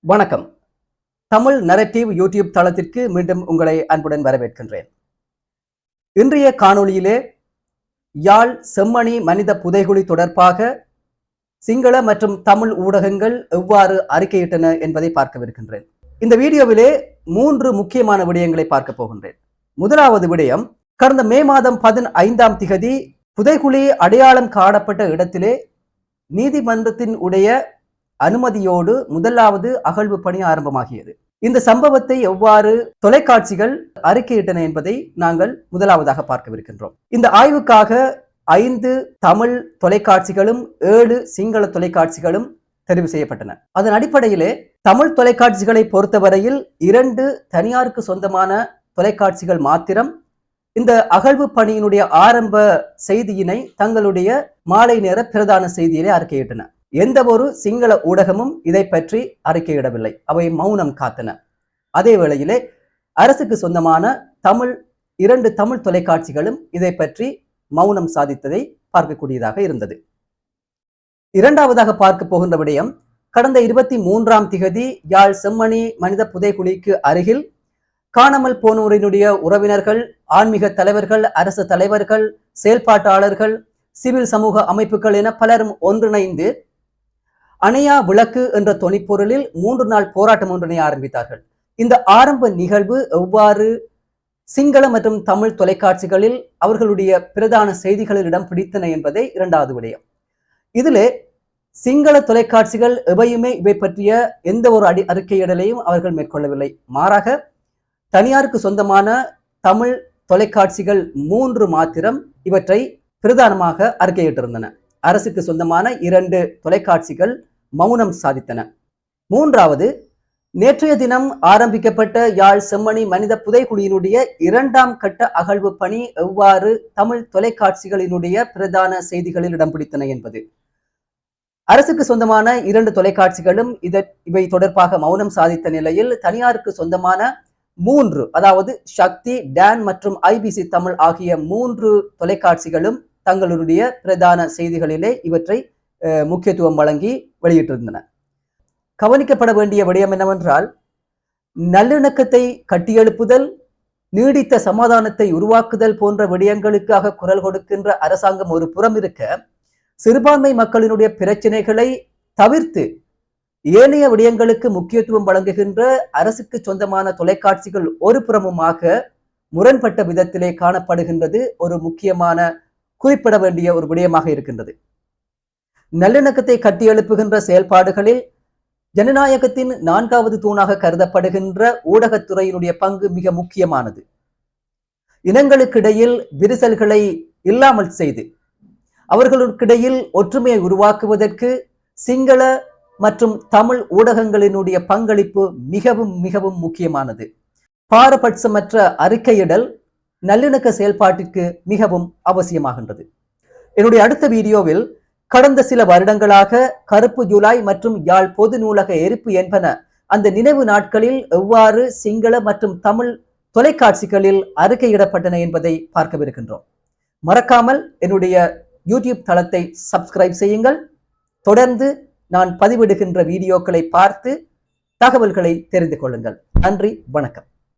வணக்கம். Tamil narrative YouTube தளத்திற்கு மீண்டும் உங்களை அன்புடன் வரவேற்கின்றேன். இன்றைய காணொளியிலே யாழ் செம்மணி மனித புதைகுழி தொடர்பாக சிங்கள மற்றும் தமிழ் ஊடகங்கள் எவ்வாறு அறிக்கையிட்டன என்பதை பார்க்கவிருக்கின்றேன். இந்த வீடியோவிலே 3 முக்கியமான விடயங்களை பார்க்க போகின்றேன். முதலாவது விடயம், கடந்த மே மாதம் 15ஆம் திகதி புதைகுழி அடையாளம் காணப்பட்ட இடத்திலே நீதிமன்றத்தின் உடைய அனுமதியோடு முதலாவது அகழ்வு பணி ஆரம்பமாகியது. இந்த சம்பவத்தை எவ்வாறு தொலைக்காட்சிகள் அறிக்கையிட்டன என்பதை நாங்கள் முதலாவதாக பார்க்கவிருக்கின்றோம். இந்த ஆய்வுக்காக 5 தமிழ் தொலைக்காட்சிகளும் 7 சிங்கள தொலைக்காட்சிகளும் தெரிவு செய்யப்பட்டன. அதன் அடிப்படையிலே தமிழ் தொலைக்காட்சிகளை பொறுத்தவரையில் 2 தனியாருக்கு சொந்தமான தொலைக்காட்சிகள் மாத்திரம் இந்த அகழ்வு பணியினுடைய ஆரம்ப செய்தியினை தங்களுடைய மாலை நேர பிரதான செய்தியிலே அறிக்கையிட்டன. எந்த ஒரு சிங்கள ஊடகமும் இதை பற்றி அறிக்கையிடவில்லை. அவை மௌனம் காத்தன. அதே வேளையிலே அரசுக்கு சொந்தமான 2 தமிழ் தொலைக்காட்சிகளும் இதை பற்றி மௌனம் சாதித்ததை பார்க்கக்கூடியதாக இருந்தது. இரண்டாவதாக பார்க்க போகின்ற விடயம், கடந்த 23ஆம் திகதி யாழ் செம்மணி மனித புதைகுழிக்கு அருகில் காணாமல் போனோரினுடைய உறவினர்கள், ஆன்மீக தலைவர்கள், அரசு தலைவர்கள், செயல்பாட்டாளர்கள், சிவில் சமூக அமைப்புகள் என பலரும் ஒன்றிணைந்து அணையா விளக்கு என்ற தொனிப்பொருளில் 3 நாள் போராட்டம் ஒன்றினை ஆரம்பித்தார்கள். இந்த ஆரம்ப நிகழ்வு எவ்வாறு சிங்கள மற்றும் தமிழ் தொலைக்காட்சிகளில் அவர்களுடைய பிரதான செய்திகளில் இடம் பிடித்தன என்பதை இரண்டாவது விடயம். இதிலே சிங்கள தொலைக்காட்சிகள் எவையுமே இவை பற்றிய எந்த ஒரு அறிக்கையிடலையும் அவர்கள் மேற்கொள்ளவில்லை. மாறாக தனியாருக்கு சொந்தமான தமிழ் தொலைக்காட்சிகள் 3 மாத்திரம் இவற்றை பிரதானமாக அறிக்கையிட்டிருந்தன. அரசுக்கு சொந்தமான 2 தொலைக்காட்சிகள் மௌனம் சாதித்தன. மூன்றாவது, நேற்றைய தினம் ஆரம்பிக்கப்பட்ட யாழ் செம்மணி மனித புதைகுழியினுடைய 2ஆம் கட்ட அகழ்வு பணி எவ்வாறு தமிழ் தொலைக்காட்சிகளினுடைய பிரதான செய்திகளில் இடம் பிடித்தன என்பது. அரசுக்கு சொந்தமான 2 தொலைக்காட்சிகளும் இவை தொடர்பாக மௌனம் சாதித்த நிலையில் தனியாருக்கு சொந்தமான 3, அதாவது சக்தி, டான் மற்றும் ஐபிசி தமிழ் ஆகிய 3 தொலைக்காட்சிகளும் தங்களுடைய பிரதான செய்திகளிலே இவற்றை முக்கியத்துவம் வழங்கி வெளியிட்டிருந்தன. கவனிக்கப்பட வேண்டிய விடயம் என்னவென்றால், நல்லிணக்கத்தை கட்டியெழுப்புதல், நீடித்த சமாதானத்தை உருவாக்குதல் போன்ற விடயங்களுக்காக குரல் கொடுக்கின்ற அரசாங்கம் ஒரு புறம் இருக்க, சிறுபான்மை மக்களினுடைய பிரச்சனைகளை தவிர்த்து ஏனைய விடயங்களுக்கு முக்கியத்துவம் வழங்குகின்ற அரசுக்கு சொந்தமான தொலைக்காட்சிகள் ஒரு புறமுமாக முரண்பட்ட விதத்திலே காணப்படுகின்றது ஒரு முக்கியமான குறிப்பிட வேண்டிய ஒரு விடயமாக இருக்கின்றது. நல்லிணக்கத்தை கட்டியெழுப்புகின்ற செயல்பாடுகளில் ஜனநாயகத்தின் 4வது தூணாக கருதப்படுகின்ற ஊடகத்துறையினுடைய பங்கு மிக முக்கியமானது. இனங்களுக்கிடையில் விரிசல்களை இல்லாமல் செய்து அவர்களுக்கிடையில் ஒற்றுமையை உருவாக்குவதற்கு சிங்கள மற்றும் தமிழ் ஊடகங்களினுடைய பங்களிப்பு மிகவும் மிகவும் முக்கியமானது. பாரபட்சமற்ற அறிக்கையிடல் நல்லிணக்க செயல்பாட்டிற்கு மிகவும் அவசியமாகின்றது. என்னுடைய அடுத்த வீடியோவில் கடந்த சில வருடங்களாக கருப்பு ஜூலை மற்றும் யாழ் பொது நூலக எரிப்பு என்பன அந்த நினைவு நாட்களில் எவ்வாறு சிங்கள மற்றும் தமிழ் தொலைக்காட்சிகளில் அறிக்கையிடப்பட்டன என்பதை பார்க்கவிருக்கின்றோம். மறக்காமல் என்னுடைய யூடியூப் தளத்தை சப்ஸ்கிரைப் செய்யுங்கள். தொடர்ந்து நான் பதிவிடுகின்ற வீடியோக்களை பார்த்து தகவல்களை தெரிந்து கொள்ளுங்கள். நன்றி, வணக்கம்.